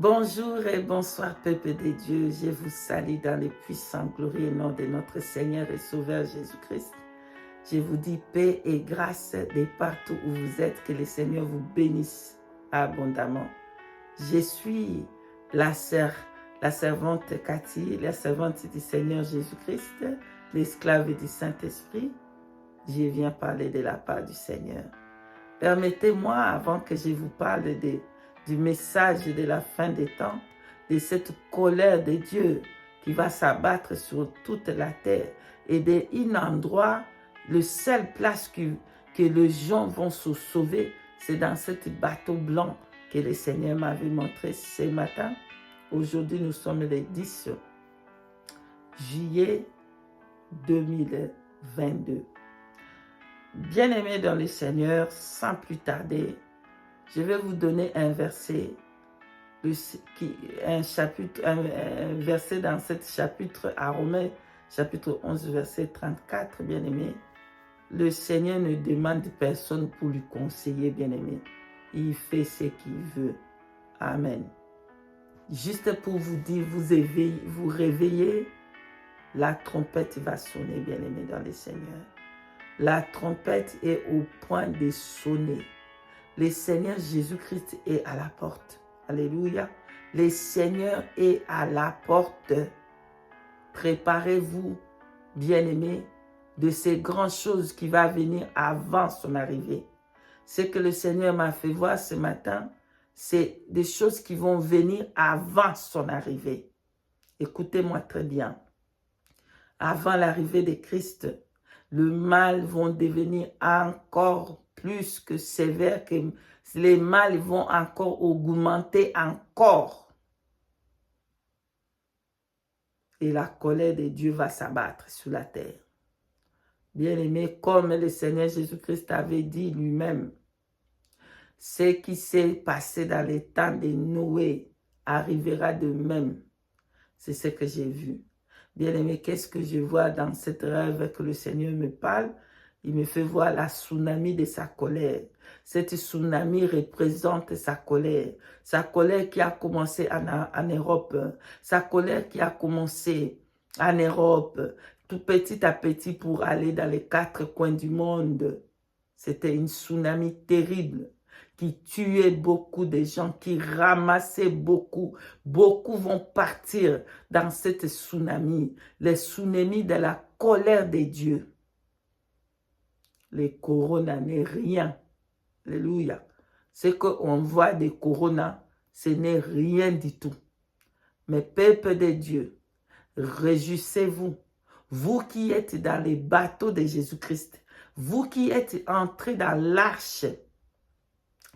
Bonjour et bonsoir, peuple de Dieu. Je vous salue dans le puissant, glorieux nom de notre Seigneur et Sauveur Jésus-Christ. Je vous dis paix et grâce de partout où vous êtes. Que le Seigneur vous bénisse abondamment. Je suis la servante Cathy, la servante du Seigneur Jésus-Christ, l'esclave du Saint-Esprit. Je viens parler de la part du Seigneur. Permettez-moi, avant que je vous parle du message de la fin des temps, de cette colère de Dieu qui va s'abattre sur toute la terre et d'un endroit, le seul place que les gens vont se sauver, c'est dans ce bateau blanc que le Seigneur m'avait montré ce matin. Aujourd'hui, nous sommes le 10 juillet 2022. Bien-aimés dans le Seigneur, sans plus tarder, je vais vous donner un verset, un verset dans ce chapitre à Romains, chapitre 11, verset 34, bien-aimés. Le Seigneur ne demande personne pour lui conseiller, bien-aimé. Il fait ce qu'il veut. Amen. Juste pour vous dire, vous réveillez, la trompette va sonner, bien-aimés dans le Seigneur. La trompette est au point de sonner. Le Seigneur Jésus-Christ est à la porte. Alléluia. Le Seigneur est à la porte. Préparez-vous, bien-aimés, de ces grandes choses qui vont venir avant son arrivée. Ce que le Seigneur m'a fait voir ce matin, c'est des choses qui vont venir avant son arrivée. Écoutez-moi très bien. Avant l'arrivée de Christ, le mal va devenir encore plus que sévère, que les mal vont encore augmenter encore. Et la colère de Dieu va s'abattre sur la terre. Bien-aimé, comme le Seigneur Jésus-Christ avait dit lui-même, ce qui s'est passé dans les temps de Noé arrivera de même. C'est ce que j'ai vu. Bien-aimé, qu'est-ce que je vois dans cette rêve que le Seigneur me parle? Il me fait voir la tsunami de sa colère. Cette tsunami représente sa colère qui a commencé en Europe, sa colère qui a commencé en Europe, tout petit à petit pour aller dans les 4 coins du monde. C'était une tsunami terrible qui tuait beaucoup de gens, qui ramassait beaucoup. Beaucoup vont partir dans cette tsunami, les tsunamis de la colère de Dieu. Les coronas n'est rien. Alléluia. Ce qu'on voit des coronas, ce n'est rien du tout. Mais peuple de Dieu, réjouissez-vous. Vous qui êtes dans les bateaux de Jésus-Christ, vous qui êtes entrés dans l'arche,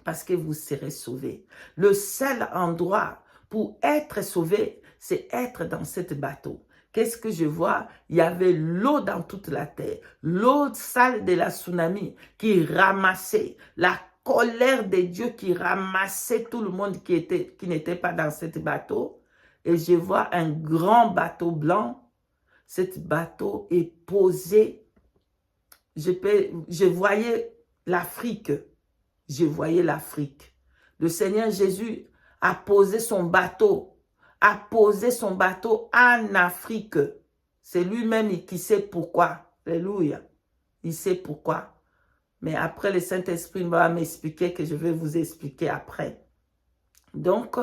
parce que vous serez sauvés. Le seul endroit pour être sauvé, c'est être dans ce bateau. Qu'est-ce que je vois? Il y avait l'eau dans toute la terre. L'eau sale de la tsunami qui ramassait. La colère de Dieu qui ramassait tout le monde qui n'était pas dans ce bateau. Et je vois un grand bateau blanc. Ce bateau est posé. Je voyais l'Afrique. Je voyais l'Afrique. Le Seigneur Jésus a posé son bateau en Afrique. C'est lui-même qui sait pourquoi. Alléluia. Il sait pourquoi. Mais après, le Saint-Esprit va m'expliquer que je vais vous expliquer après. Donc,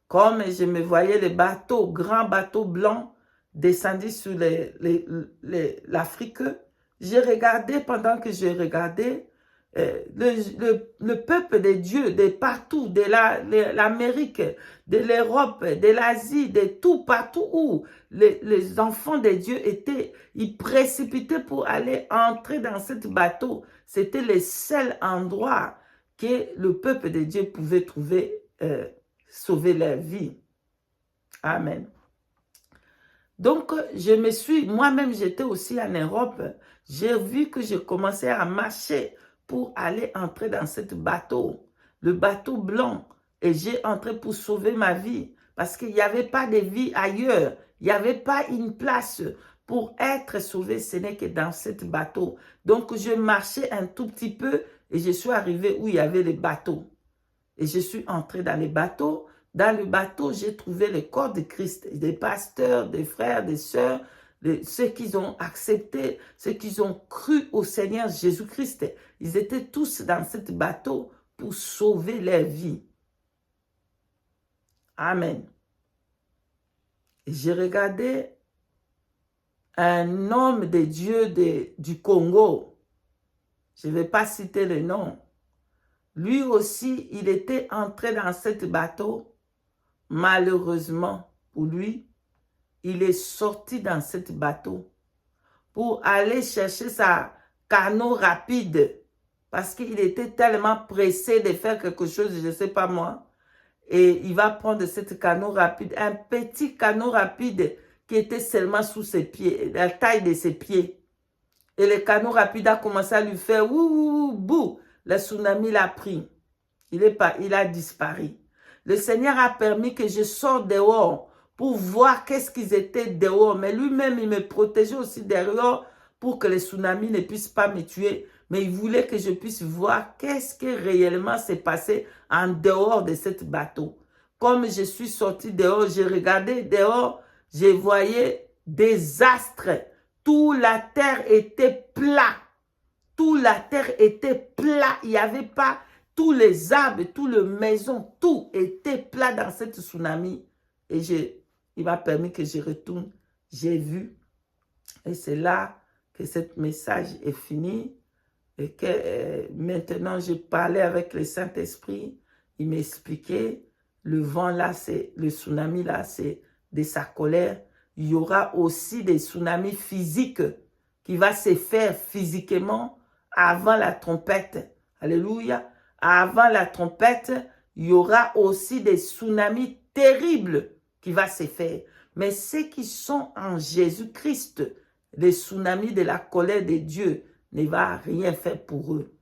comme je me voyais le bateau, grand bateau blanc, descendu sur l'Afrique, j'ai regardé, pendant que je regardais, le peuple de Dieu, de partout, de l'Amérique, de l'Europe, de l'Asie, de tout, partout où les enfants de Dieu étaient, ils précipitaient pour aller entrer dans ce bateau. C'était le seul endroit que le peuple de Dieu pouvait trouver, sauver leur vie. Amen. Donc, moi-même, j'étais aussi en Europe. J'ai vu que je commençais à marcher pour aller entrer dans ce bateau, le bateau blanc. Et j'ai entré pour sauver ma vie parce qu'il n'y avait pas de vie ailleurs. Il n'y avait pas une place pour être sauvé, ce n'est que dans ce bateau. Donc, je marchais un tout petit peu et je suis arrivé où il y avait les bateaux. Et je suis entré dans les bateaux. Dans le bateau, j'ai trouvé le corps de Christ, des pasteurs, des frères, des sœurs, ceux qui ont accepté, ceux qui ont cru au Seigneur Jésus-Christ. Ils étaient tous dans ce bateau pour sauver leur vie. Amen. J'ai regardé un homme de Dieu du Congo. Je ne vais pas citer le nom. Lui aussi, il était entré dans ce bateau. Malheureusement pour lui, il est sorti dans ce bateau pour aller chercher sa canot rapide parce qu'il était tellement pressé de faire quelque chose, je ne sais pas moi. Et il va prendre cette canot rapide, un petit canot rapide qui était seulement sous ses pieds, la taille de ses pieds. Et le canot rapide a commencé à lui faire ouh, bouh. Le tsunami l'a pris. Il a disparu. Le Seigneur a permis que je sorte dehors pour voir qu'est-ce qu'ils étaient dehors. Mais lui-même, il me protégeait aussi dehors pour que les tsunamis ne puissent pas me tuer. Mais il voulait que je puisse voir qu'est-ce qui réellement s'est passé en dehors de ce bateau. Comme je suis sorti dehors, j'ai regardé dehors, je voyais des astres. Toute la terre était plate. Toute la terre était plate. Il n'y avait pas tous les arbres, toutes les maisons, tout était plat dans cette tsunami. Et il m'a permis que je retourne. J'ai vu. Et c'est là que ce message est fini. Et que maintenant, je parlais avec le Saint-Esprit. Il m'expliquait, le vent là, le tsunami là, c'est de sa colère. Il y aura aussi des tsunamis physiques qui vont se faire physiquement avant la trompette. Alléluia. Avant la trompette, il y aura aussi des tsunamis terribles qui vont se faire. Mais ceux qui sont en Jésus-Christ, les tsunamis de la colère de Dieu, ne va rien faire pour eux.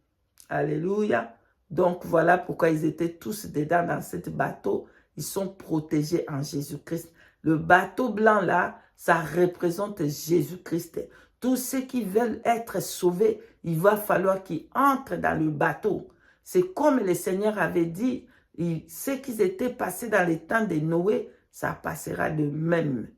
Alléluia. Donc voilà pourquoi ils étaient tous dedans dans ce bateau. Ils sont protégés en Jésus-Christ. Le bateau blanc là, ça représente Jésus-Christ. Tous ceux qui veulent être sauvés, il va falloir qu'ils entrent dans le bateau. C'est comme le Seigneur avait dit, ceux qui étaient passés dans les temps de Noé, ça passera de même.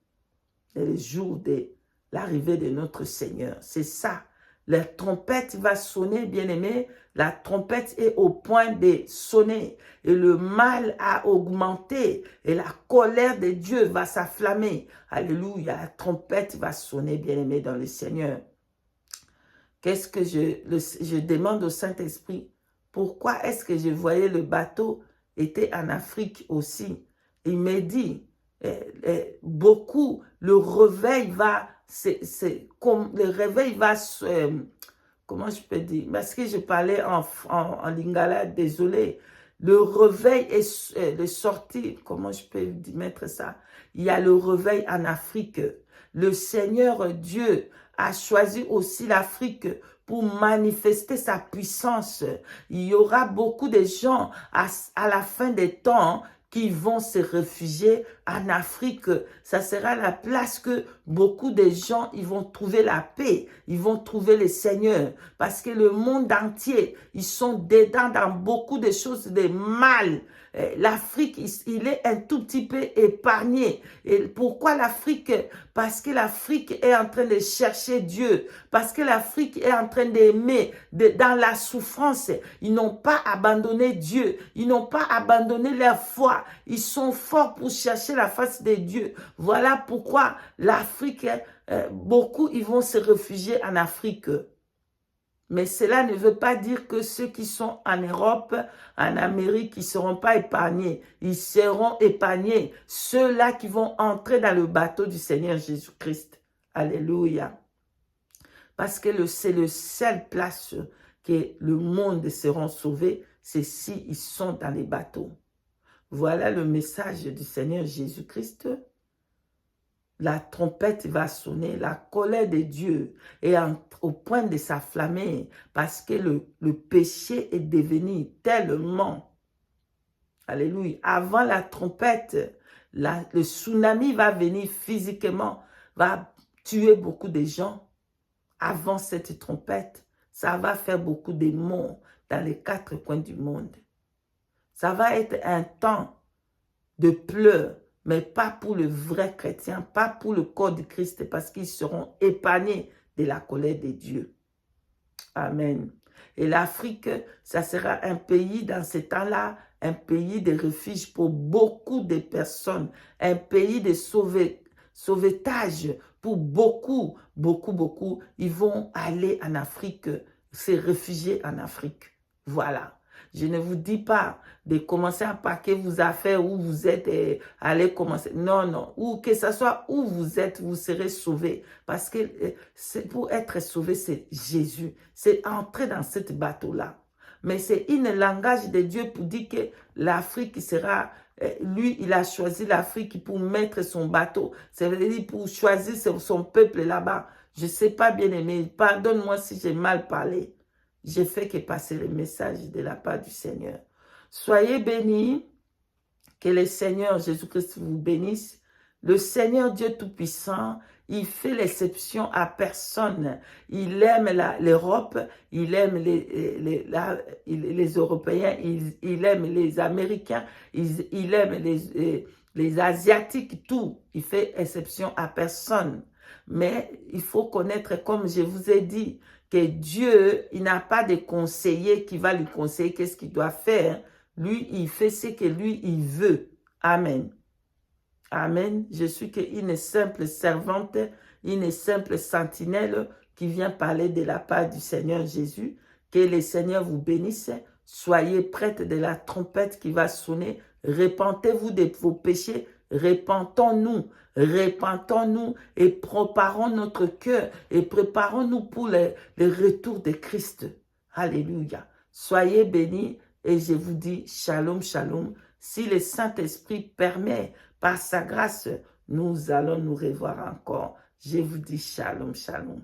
Le jour de l'arrivée de notre Seigneur. C'est ça. La trompette va sonner, bien-aimé. La trompette est au point de sonner. Et le mal a augmenté. Et la colère de Dieu va s'afflammer. Alléluia. La trompette va sonner, bien-aimé, dans le Seigneur. Qu'est-ce que je demande au Saint-Esprit? Pourquoi est-ce que je voyais le bateau était en Afrique aussi? Il m'a dit, beaucoup, le réveil va... le réveil va, comment je peux dire, parce que je parlais en lingala, désolé, le réveil est sorti, comment je peux mettre ça, il y a le réveil en Afrique, le Seigneur Dieu a choisi aussi l'Afrique pour manifester sa puissance. Il y aura beaucoup de gens à la fin des temps qui vont se réfugier en Afrique. Ça sera la place que beaucoup de gens, ils vont trouver la paix, ils vont trouver le Seigneur. Parce que le monde entier, ils sont dedans dans beaucoup de choses de mal. L'Afrique, il est un tout petit peu épargné. Et pourquoi l'Afrique? Parce que l'Afrique est en train de chercher Dieu. Parce que l'Afrique est en train d'aimer dans la souffrance. Ils n'ont pas abandonné Dieu. Ils n'ont pas abandonné leur foi. Ils sont forts pour chercher la face de Dieu. Voilà pourquoi l'Afrique, beaucoup, ils vont se réfugier en Afrique. Mais cela ne veut pas dire que ceux qui sont en Europe, en Amérique, ils ne seront pas épargnés. Ils seront épargnés. Ceux-là qui vont entrer dans le bateau du Seigneur Jésus-Christ. Alléluia. Parce que c'est le seul place que le monde sera sauvé, c'est s'ils sont dans les bateaux. Voilà le message du Seigneur Jésus-Christ. La trompette va sonner, la colère de Dieu est au point de s'afflammer parce que le péché est devenu tellement. Alléluia. Avant la trompette, le tsunami va venir physiquement, va tuer beaucoup de gens. Avant cette trompette, ça va faire beaucoup de morts dans les 4 coins du monde. Ça va être un temps de pleurs, mais pas pour le vrai chrétien, pas pour le corps de Christ, parce qu'ils seront épargnés de la colère de Dieu. Amen. Et l'Afrique, ça sera un pays dans ce temps-là, un pays de refuge pour beaucoup de personnes, un pays de sauvetage pour beaucoup. Ils vont aller en Afrique, se réfugier en Afrique. Voilà. Je ne vous dis pas de commencer à paquer vos affaires où vous êtes et aller commencer. Non, non. Ou que ce soit où vous êtes, vous serez sauvés. Parce que pour être sauvé, c'est Jésus. C'est entrer dans ce bateau-là. Mais c'est un langage de Dieu pour dire que l'Afrique sera... Lui, il a choisi l'Afrique pour mettre son bateau. C'est-à-dire pour choisir son peuple là-bas. Je ne sais pas, bien aimé. Pardonne-moi si j'ai mal parlé. J'ai fait que passer le message de la part du Seigneur. Soyez bénis, que le Seigneur Jésus-Christ vous bénisse. Le Seigneur Dieu Tout-Puissant, il fait l'exception à personne. Il aime l'Europe, il aime les Européens, il aime les Américains, il aime les Asiatiques, tout. Il fait exception à personne. Mais il faut connaître, comme je vous ai dit, que Dieu, il n'a pas de conseiller qui va lui conseiller qu'est-ce qu'il doit faire. Lui, il fait ce que lui, il veut. Amen. Amen. Je suis qu'une simple servante, une simple sentinelle qui vient parler de la part du Seigneur Jésus. Que le Seigneur vous bénisse. Soyez prêtes de la trompette qui va sonner. Repentez-vous de vos péchés. Repentons-nous. Repentons-nous et préparons notre cœur et préparons-nous pour le retour de Christ. Alléluia. Soyez bénis et je vous dis shalom, shalom. Si le Saint-Esprit permet, par sa grâce, nous allons nous revoir encore. Je vous dis shalom, shalom.